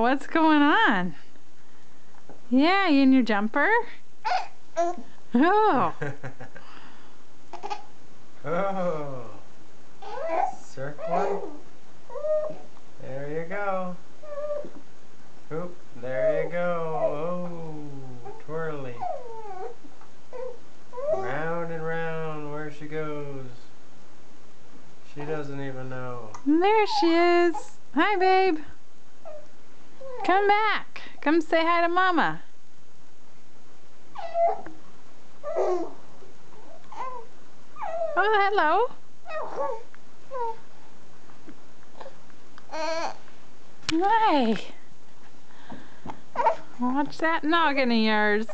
what's going on? Yeah, you in your jumper? Oh. Oh. Circling. There you go. Oop, there you go. Oh, twirly. Round and round where she goes. She doesn't even know. There she is. Hi, babe. Come back. Come say hi to Mama. Oh, hello. Hi. Watch that noggin of yours.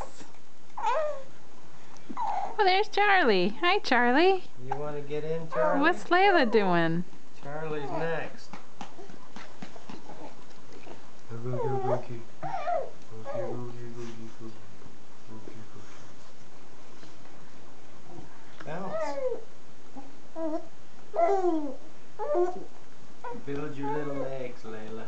Oh, there's Charlie. Hi, Charlie. You want to get in, Charlie? What's Layla doing? Charlie's next. Bounce. Build your little legs, Layla.